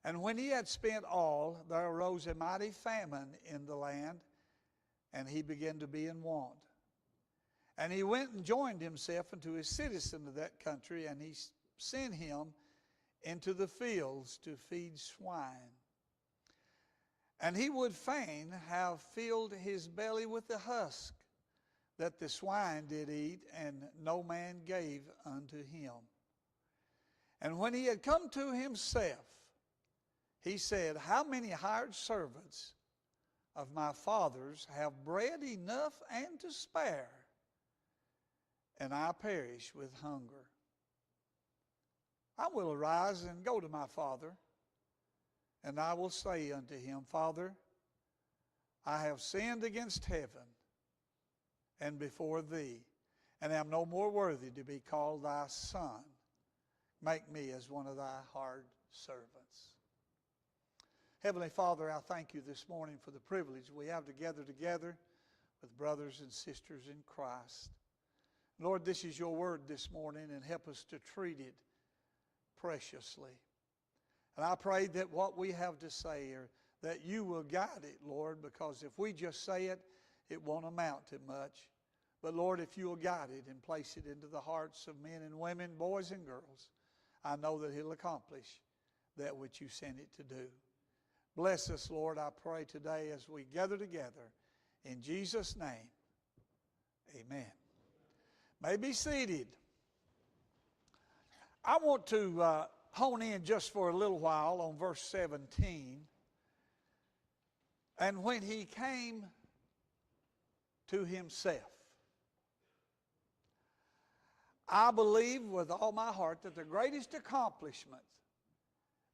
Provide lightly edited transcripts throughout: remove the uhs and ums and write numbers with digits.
And when he had spent all, there arose a mighty famine in the land, and he began to be in want. And he went and joined himself unto a citizen of that country, and he sent him into the fields to feed swine. And he would fain have filled his belly with the husk that the swine did eat, and no man gave unto him. And when he had come to himself, he said, How many hired servants of my father's have bread enough and to spare, and I perish with hunger? I will arise and go to my father, and I will say unto him, Father, I have sinned against heaven and before thee, and am no more worthy to be called thy son. Make me as one of thy hired servants. Heavenly Father, I thank you this morning for the privilege we have to gather together with brothers and sisters in Christ. Lord, this is your word this morning, and help us to treat it preciously. And I pray that what we have to say, or that you will guide it, Lord, because if we just say it, it won't amount to much. But Lord, if you will guide it and place it into the hearts of men and women, boys and girls, I know that it'll accomplish that which you sent it to do. Bless us, Lord, I pray today as we gather together. In Jesus' name, amen. May be seated. I want to hone in just for a little while on verse 17. And when he came to himself. I believe with all my heart that the greatest accomplishment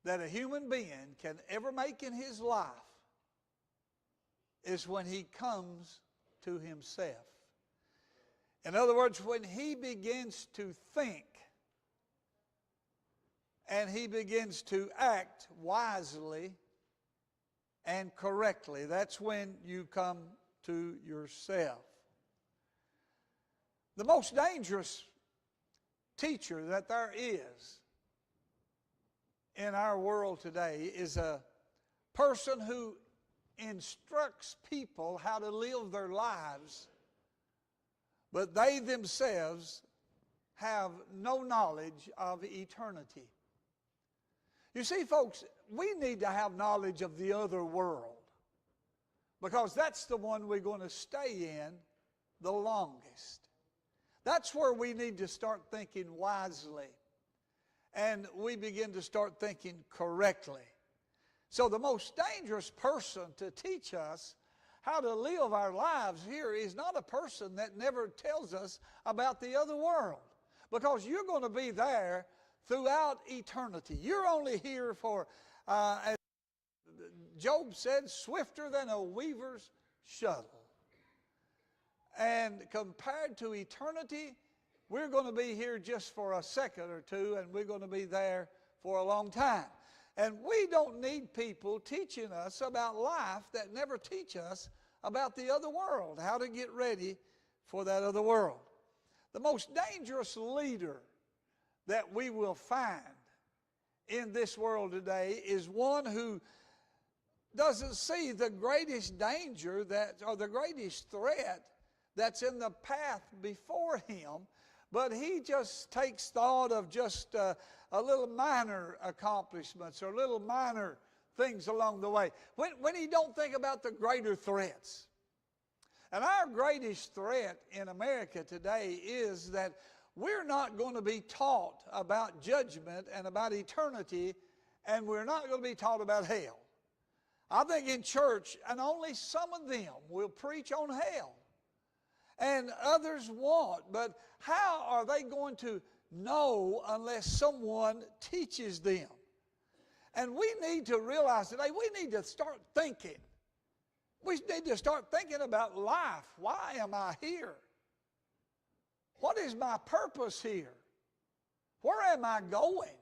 that a human being can ever make in his life is when he comes to himself. In other words, when he begins to think and he begins to act wisely and correctly, that's when you come to yourself. The most dangerous teacher that there is in our world today is a person who instructs people how to live their lives, but they themselves have no knowledge of eternity. You see, folks, we need to have knowledge of the other world, because that's the one we're going to stay in the longest. That's where we need to start thinking wisely, and we begin to start thinking correctly. So the most dangerous person to teach us how to live our lives here is not a person that never tells us about the other world, because you're going to be there throughout eternity. You're only here for, as Job said, swifter than a weaver's shuttle. And compared to eternity, we're going to be here just for a second or two, and we're going to be there for a long time. And we don't need people teaching us about life that never teach us about the other world, how to get ready for that other world. The most dangerous leader that we will find in this world today is one who doesn't see the greatest danger or the greatest threat that's in the path before him, but he just takes thought of just a little minor accomplishments or little minor things along the way, when he don't think about the greater threats. And our greatest threat in America today is that we're not going to be taught about judgment and about eternity, and we're not going to be taught about hell. I think in church, and only some of them will preach on hell, and others won't. But how are they going to know unless someone teaches them? And we need to realize today, we need to start thinking. We need to start thinking about life. Why am I here? What is my purpose here? Where am I going?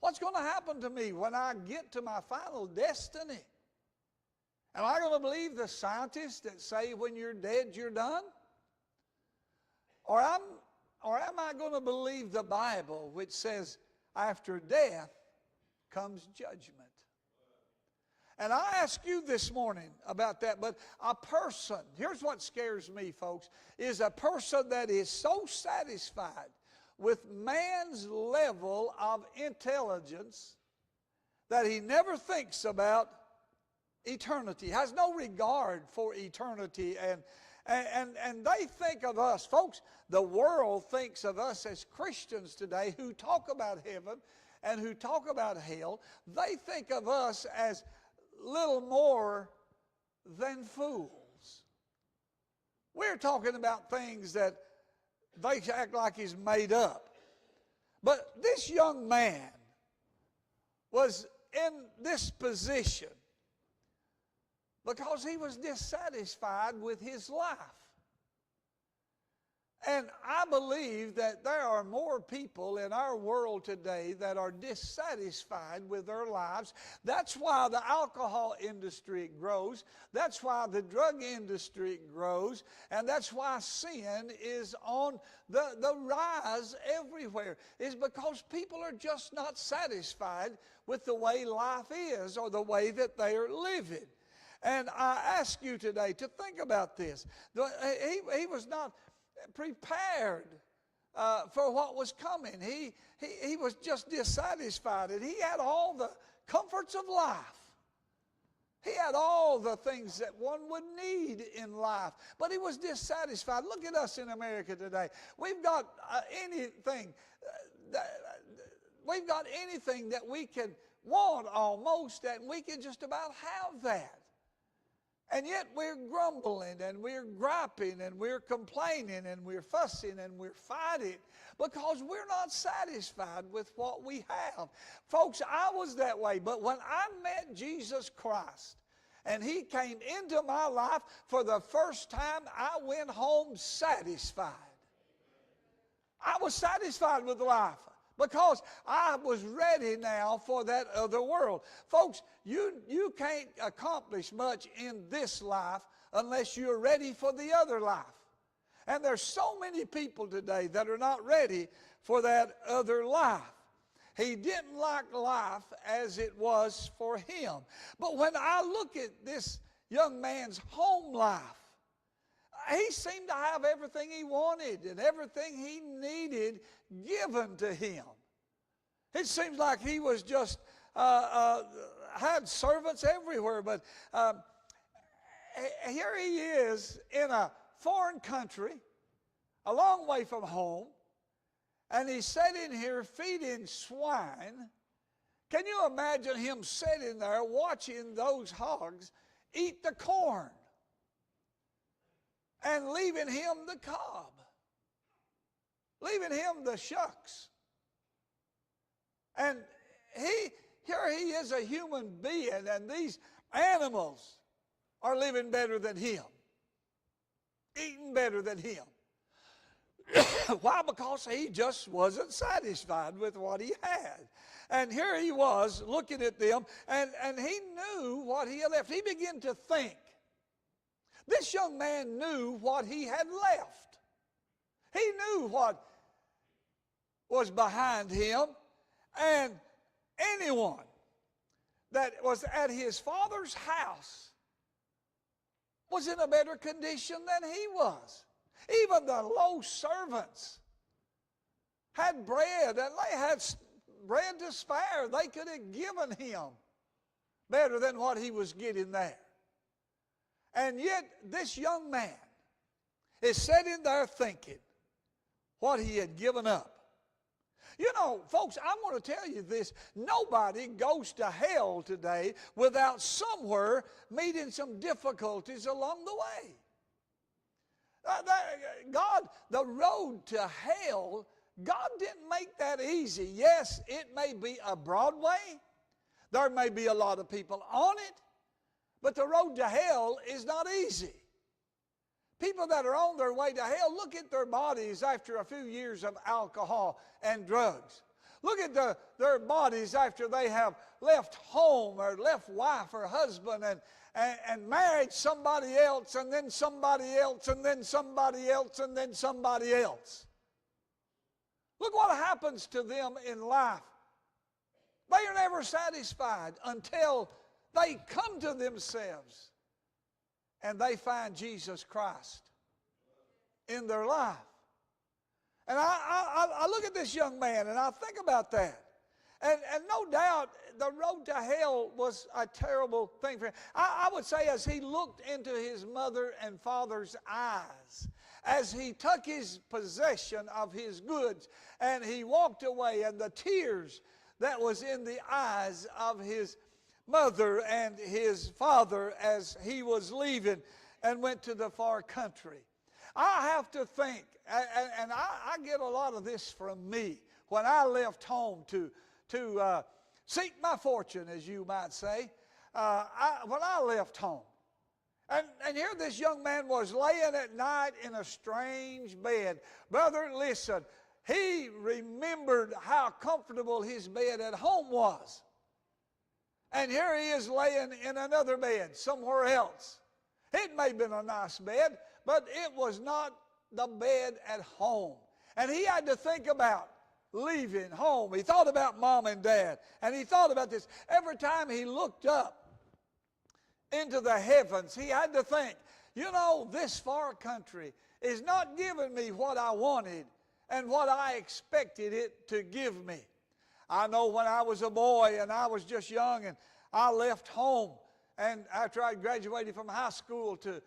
What's going to happen to me when I get to my final destiny? Am I going to believe the scientists that say when you're dead, you're done? Or am I going to believe the Bible, which says after death comes judgment. And I ask you this morning about that, but a person, here's what scares me, folks, is a person that is so satisfied with man's level of intelligence that he never thinks about eternity, has no regard for eternity. And they think of us, folks, the world thinks of us as Christians today who talk about heaven and who talk about hell. They think of us as little more than fools. We're talking about things that they act like is made up. But this young man was in this position because he was dissatisfied with his life. And I believe that there are more people in our world today that are dissatisfied with their lives. That's why the alcohol industry grows. That's why the drug industry grows. And that's why sin is on the rise everywhere. It's because people are just not satisfied with the way life is or the way that they are living. And I ask you today to think about this. He was not prepared for what was coming. He was just dissatisfied, and he had all the comforts of life. He had all the things that one would need in life, but he was dissatisfied. Look at us in America today. We've got anything that we can want almost, and we can just about have that. And yet we're grumbling and we're griping and we're complaining and we're fussing and we're fighting because we're not satisfied with what we have. Folks, I was that way, but when I met Jesus Christ and he came into my life for the first time, I went home satisfied. I was satisfied with life because I was ready now for that other world. Folks, you can't accomplish much in this life unless you're ready for the other life. And there's so many people today that are not ready for that other life. He didn't like life as it was for him. But when I look at this young man's home life, he seemed to have everything he wanted and everything he needed given to him. It seems like he was just had servants everywhere. But here he is in a foreign country, a long way from home, and he's sitting here feeding swine. Can you imagine him sitting there watching those hogs eat the corn and leaving him the cob, leaving him the shucks? And here he is, a human being, and these animals are living better than him, eating better than him. Why? Because he just wasn't satisfied with what he had. And here he was looking at them, and he knew what he had left. He began to think. This young man knew what he had left. He knew what was behind him. And anyone that was at his father's house was in a better condition than he was. Even the low servants had bread, and they had bread to spare. They could have given him better than what he was getting there. And yet this young man is sitting there thinking what he had given up. You know, folks, I'm going to tell you this. Nobody goes to hell today without somewhere meeting some difficulties along the way. God, the road to hell, God didn't make that easy. Yes, it may be a broad way. There may be a lot of people on it. But the road to hell is not easy. People that are on their way to hell, look at their bodies after a few years of alcohol and drugs. Look at their bodies after they have left home or left wife or husband and married somebody else, and then somebody else, and then somebody else, and then somebody else. Look what happens to them in life They are never satisfied until they come to themselves and they find Jesus Christ in their life. And I look at this young man and I think about that. And no doubt the road to hell was a terrible thing for him. I would say as he looked into his mother and father's eyes, as he took his possession of his goods and he walked away, and the tears that was in the eyes of his mother and his father as he was leaving and went to the far country. I have to think, and I get a lot of this from me, when I left home to seek my fortune, as you might say, when I left home. And here this young man was laying at night in a strange bed. Brother, listen, he remembered how comfortable his bed at home was. And here he is laying in another bed somewhere else. It may have been a nice bed, but it was not the bed at home. And he had to think about leaving home. He thought about mom and dad. And he thought about this. Every time he looked up into the heavens, he had to think, you know, this far country is not giving me what I wanted and what I expected it to give me. I know when I was a boy and I was just young and I left home, and after I graduated from high school to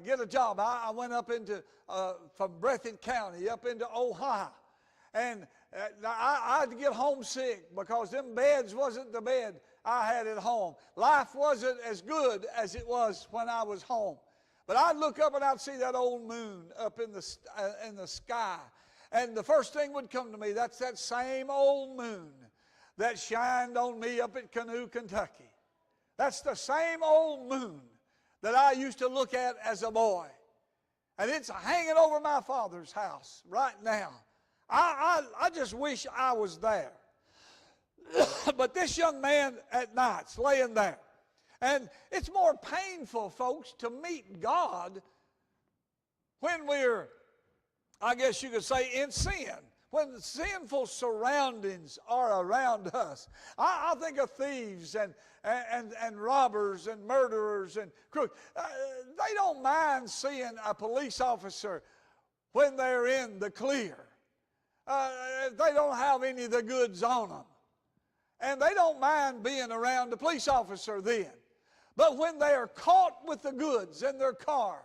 get a job, I went up into, from Breathitt County up into Ohio. And I'd get homesick because them beds wasn't the bed I had at home. Life wasn't as good as it was when I was home. But I'd look up and I'd see that old moon up in the sky. And the first thing would come to me, that's that same old moon that shined on me up at Canoe, Kentucky. That's the same old moon that I used to look at as a boy. And it's hanging over my father's house right now. I just wish I was there. But this young man at night's laying there. And it's more painful, folks, to meet God when we're, I guess you could say, in sin. When sinful surroundings are around us. I think of thieves and robbers and murderers and crooks. They don't mind seeing a police officer when they're in the clear. They don't have any of the goods on them. And they don't mind being around the police officer then. But when they are caught with the goods in their car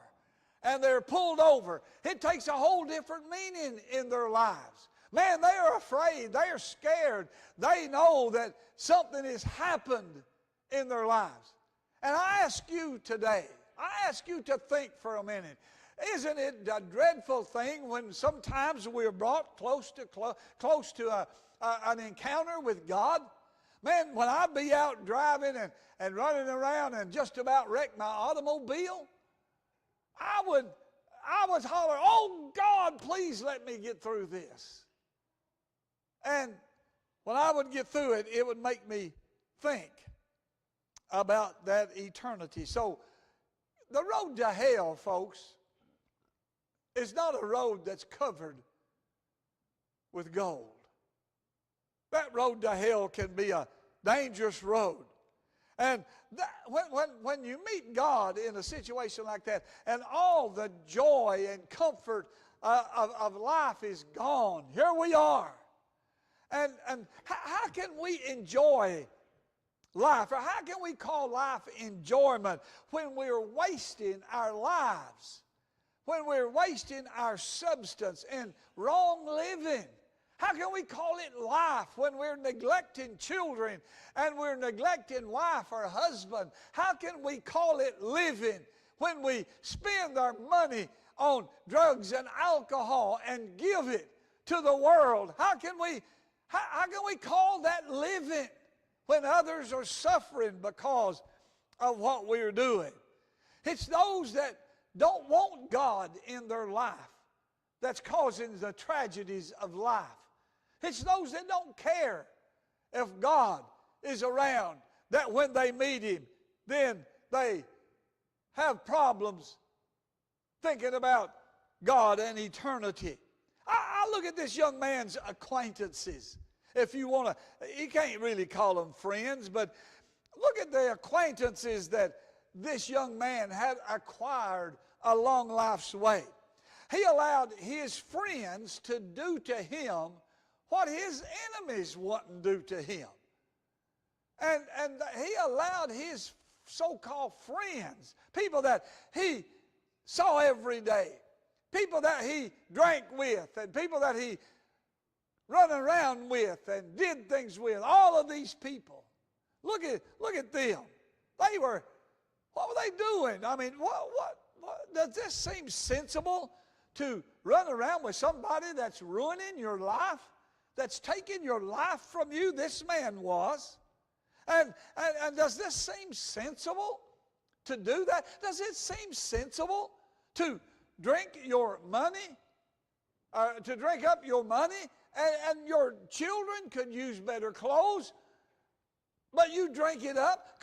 and they're pulled over, it takes a whole different meaning in their lives. Man, they are afraid. They are scared. They know that something has happened in their lives. And I ask you today, I ask you to think for a minute. Isn't it a dreadful thing when sometimes we're brought close to an encounter with God? Man, when I'd be out driving and running around and just about wreck my automobile, I would holler, "Oh God, please let me get through this." And when I would get through it, it would make me think about that eternity. So the road to hell, folks, is not a road that's covered with gold. That road to hell can be a dangerous road. And when you meet God in a situation like that, and all the joy and comfort of life is gone, here we are. And how can we enjoy life, or how can we call life enjoyment when we're wasting our lives, when we're wasting our substance in wrong living? How can we call it life when we're neglecting children and we're neglecting wife or husband? How can we call it living when we spend our money on drugs and alcohol and give it to the world? How can we call that living when others are suffering because of what we're doing? It's those that don't want God in their life that's causing the tragedies of life. It's those that don't care if God is around, that when they meet Him, then they have problems thinking about God and eternity. I look at this young man's acquaintances, If you want to, you can't really call them friends, but look at the acquaintances that this young man had acquired along life's way. He allowed his friends to do to him what his enemies wouldn't do to him. And he allowed his so-called friends, people that he saw every day, people that he drank with, and people that he run around with and did things with, all of these people. Look at them. What were they doing? I mean, what does this seem sensible to run around with somebody that's ruining your life, that's taking your life from you? This man was. And does this seem sensible to do that? Does it seem sensible to drink your money, to drink up your money, and your children could use better clothes, but you drink it up?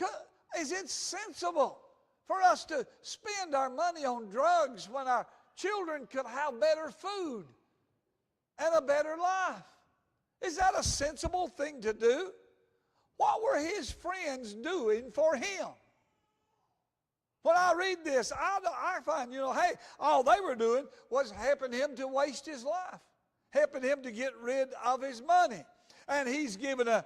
Is it sensible for us to spend our money on drugs when our children could have better food and a better life? Is that a sensible thing to do? What were his friends doing for him? When I read this, I find, hey, all they were doing was helping him to waste his life, helping him to get rid of his money. And he's given a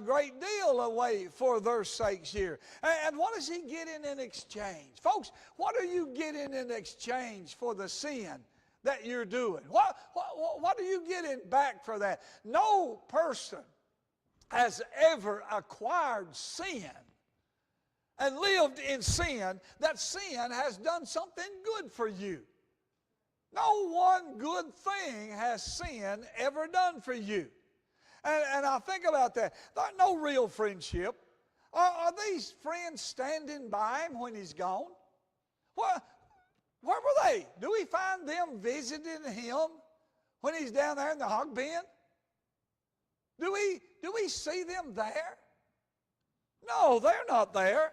great deal away for their sakes here. And what does he get in exchange? Folks, what are you getting in exchange for the sin that you're doing? What are you getting back for that? No person has ever acquired sin and lived in sin, that sin has done something good for you. No one good thing has sin ever done for you. And I think about that. There's no real friendship. Are these friends standing by him when he's gone? Where were they? Do we find them visiting him when he's down there in the hog pen? Do we see them there? No, they're not there.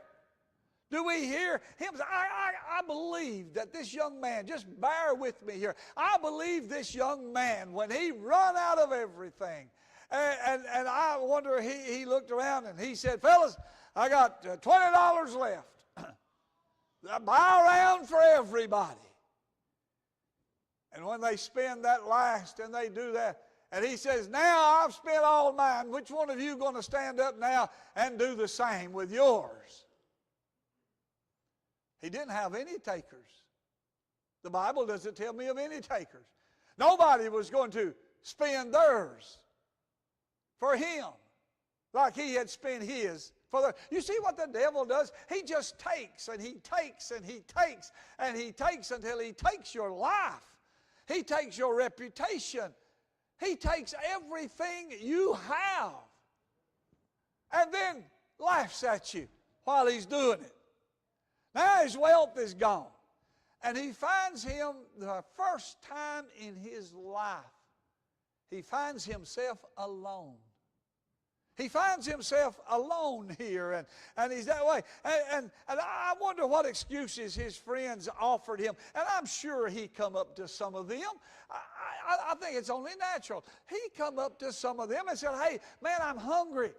Do we hear him? I believe that this young man, just bear with me here, I believe this young man, when he run out of everything, and I wonder, he looked around and he said, fellas, I got $20 left. Buy around for everybody. And when they spend that last and they do that, and he says, now I've spent all mine. Which one of you going to stand up now and do the same with yours? He didn't have any takers. The Bible doesn't tell me of any takers. Nobody was going to spend theirs for him like he had spent his for their. You see what the devil does? He just takes and he takes and he takes and he takes until he takes your life. He takes your reputation. He takes everything you have and then laughs at you while he's doing it. Now his wealth is gone. And he finds him the first time in his life, he finds himself alone. He finds himself alone here, and he's that way. And I wonder what excuses his friends offered him. And I'm sure he come up to some of them. I think it's only natural. He come up to some of them and said, hey, man, I'm hungry.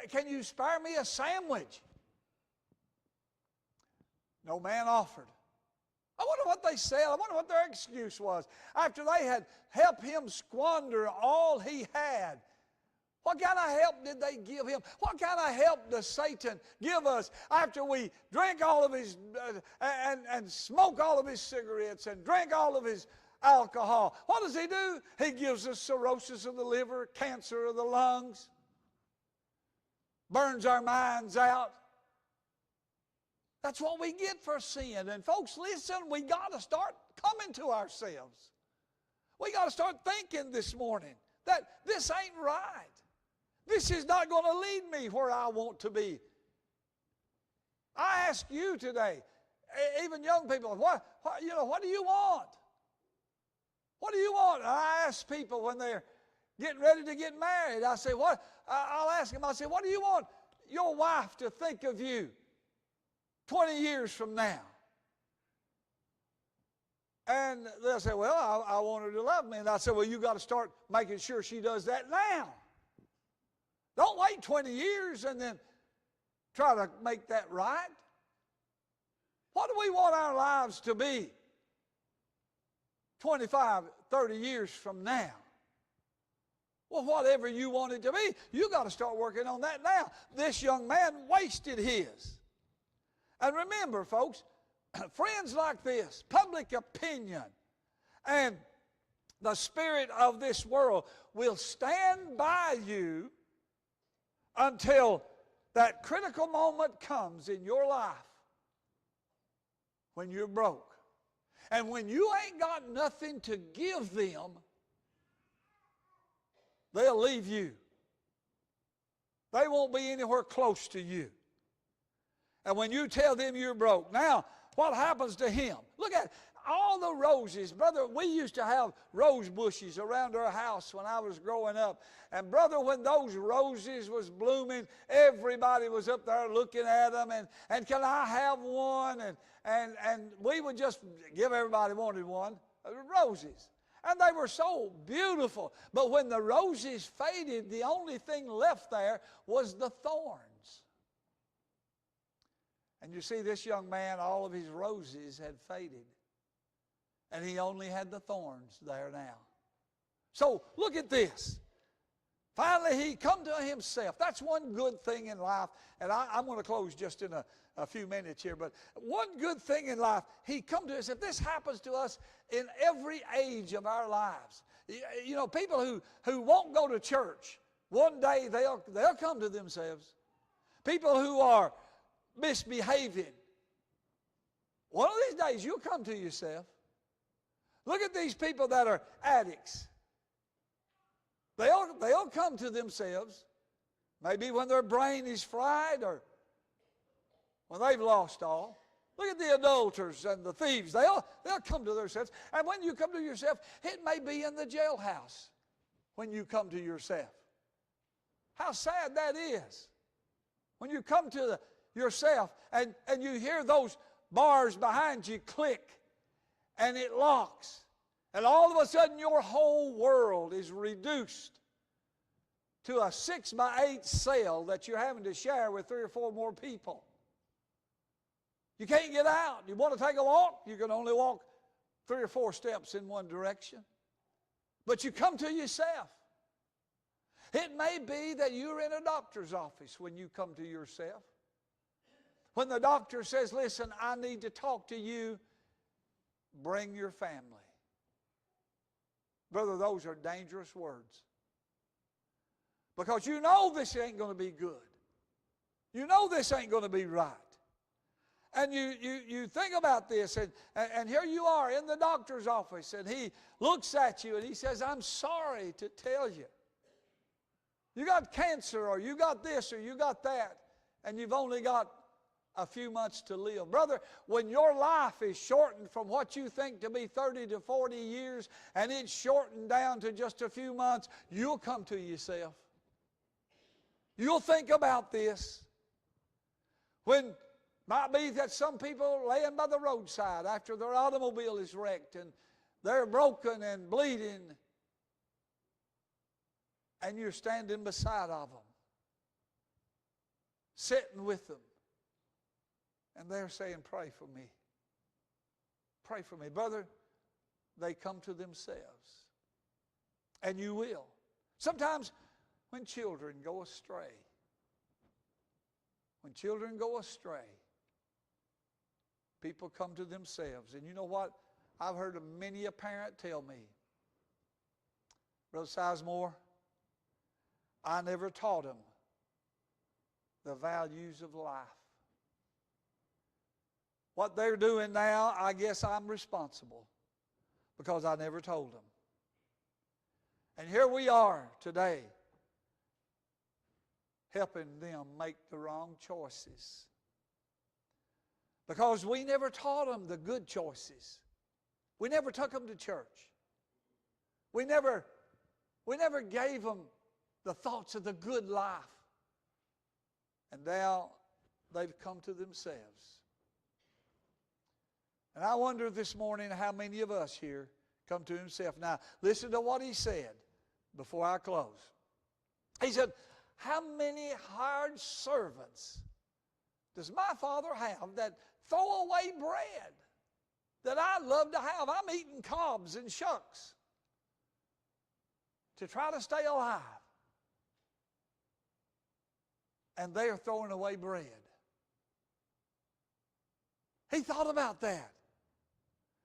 Can you spare me a sandwich? No man offered. I wonder what they said. I wonder what their excuse was. After they had helped him squander all he had, what kind of help did they give him? What kind of help does Satan give us after we drink all of his, and smoke all of his cigarettes and drink all of his alcohol? What does he do? He gives us cirrhosis of the liver, cancer of the lungs, burns our minds out. That's what we get for sin. And folks, listen, we got to start coming to ourselves. We got to start thinking this morning that this ain't right. This is not going to lead me where I want to be. I ask you today, even young people, what do you want? What do you want? I ask people when they're getting ready to get married, I say, I'll ask them, I say, what do you want your wife to think of you 20 years from now? And they'll say, well, I want her to love me. And I say, well, you got to start making sure she does that now. Don't wait 20 years and then try to make that right. What do we want our lives to be 25, 30 years from now? Well, whatever you want it to be, you got to start working on that now. This young man wasted his. And remember, folks, friends like this, public opinion, and the spirit of this world will stand by you until that critical moment comes in your life when you're broke. And when you ain't got nothing to give them, they'll leave you. They won't be anywhere close to you. And when you tell them you're broke, now what happens to him? Look at all the roses. Brother, we used to have rose bushes around our house when I was growing up. And brother, when those roses was blooming, everybody was up there looking at them. And can I have one? And we would just give everybody wanted one. Roses. And they were so beautiful. But when the roses faded, the only thing left there was the thorns. And you see, this young man, all of his roses had faded. And he only had the thorns there now. So look at this. Finally, he come to himself. That's one good thing in life. And I'm going to close just in a few minutes here. But one good thing in life, he come to himself. This happens to us in every age of our lives. You know, people who won't go to church, one day they'll come to themselves. People who are misbehaving, one of these days you'll come to yourself. Look at these people that are addicts. They'll come to themselves. Maybe when their brain is fried or when they've lost all. Look at the adulterers and the thieves. They'll come to themselves. And when you come to yourself, it may be in the jailhouse when you come to yourself. How sad that is. When you come to yourself and you hear those bars behind you click and it locks. And all of a sudden your whole world is reduced to a 6x8 cell that you're having to share with 3 or 4 more people. You can't get out. You want to take a walk, you can only walk 3 or 4 steps in one direction. But you come to yourself. It may be that you're in a doctor's office when you come to yourself. When the doctor says, listen, I need to talk to you, bring your family. Brother, those are dangerous words. Because you know this ain't going to be good. You know this ain't going to be right. And you think about this, and here you are in the doctor's office, and he looks at you and he says, I'm sorry to tell you. You got cancer, or you got this, or you got that, and you've only got a few months to live. Brother, when your life is shortened from what you think to be 30 to 40 years, and it's shortened down to just a few months, you'll come to yourself. You'll think about this. When might be that some people laying by the roadside after their automobile is wrecked and they're broken and bleeding, and you're standing beside of them, sitting with them, and they're saying, pray for me. Pray for me. Brother, they come to themselves. And you will. Sometimes when children go astray, people come to themselves. And you know what? I've heard many a parent tell me, Brother Sizemore, I never taught them the values of life. What they're doing now, I guess I'm responsible because I never told them. And here we are today, helping them make the wrong choices. Because we never taught them the good choices. We never took them to church. We never gave them the thoughts of the good life. And now they've come to themselves. And I wonder this morning how many of us here come to himself. Now, listen to what he said before I close. He said, how many hired servants does my Father have that throw away bread that I love to have? I'm eating cobs and shucks to try to stay alive. And they are throwing away bread. He thought about that.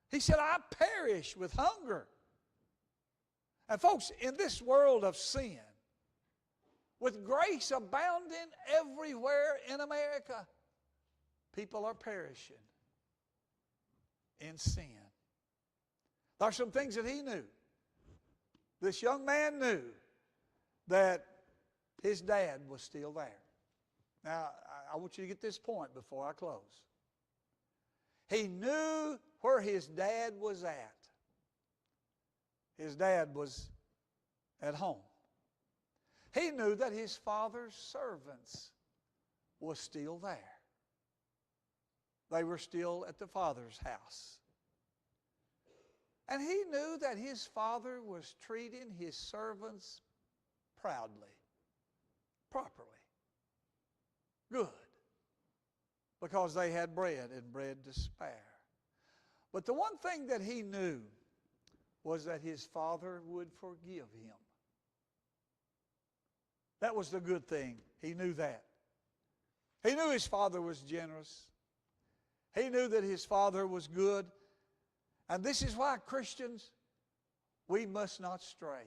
He said, I perish with hunger. And folks, in this world of sin, with grace abounding everywhere in America, people are perishing in sin. There are some things that he knew. This young man knew that his dad was still there. Now, I want you to get this point before I close. He knew where his dad was at. His dad was at home. He knew that his father's servants were still there. They were still at the father's house. And he knew that his father was treating his servants proudly, properly, good, because they had bread and bread to spare. But the one thing that he knew was that his father would forgive him. That was the good thing. He knew that. He knew his father was generous. He knew that his father was good. And this is why, Christians, we must not stray.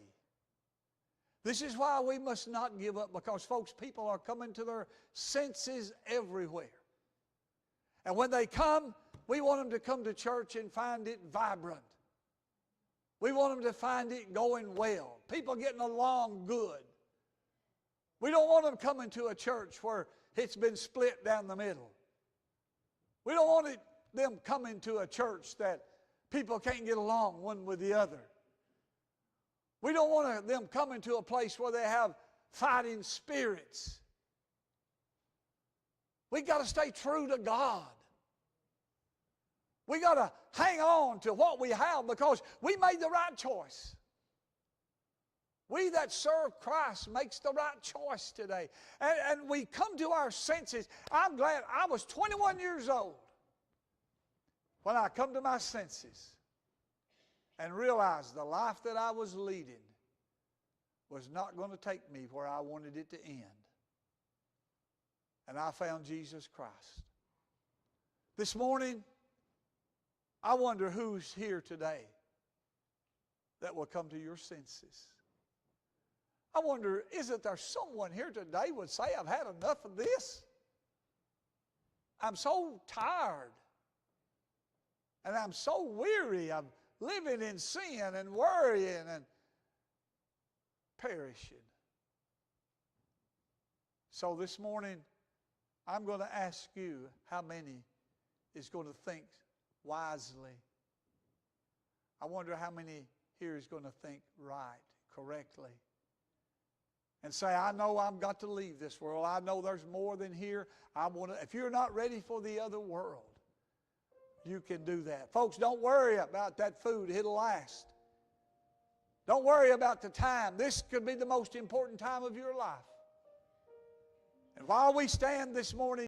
This is why we must not give up, because, folks, people are coming to their senses everywhere. And when they come, we want them to come to church and find it vibrant. We want them to find it going well. People getting along good. We don't want them coming to a church where it's been split down the middle. We don't want them coming to a church that people can't get along one with the other. We don't want them coming to a place where they have fighting spirits. We got to stay true to God. We got to hang on to what we have because we made the right choice. We that serve Christ makes the right choice today. And we come to our senses. I'm glad I was 21 years old when I come to my senses and realized the life that I was leading was not going to take me where I wanted it to end. And I found Jesus Christ. This morning, I wonder who's here today that will come to your senses. I wonder, isn't there someone here today would say, I've had enough of this? I'm so tired. And I'm so weary of living in sin and worrying and perishing. So this morning, I'm going to ask you how many is going to think wisely. I wonder how many here is going to think right, correctly. And say, I know I've got to leave this world. I know there's more than here. If you're not ready for the other world, you can do that. Folks, don't worry about that food. It'll last. Don't worry about the time. This could be the most important time of your life. And while we stand this morning,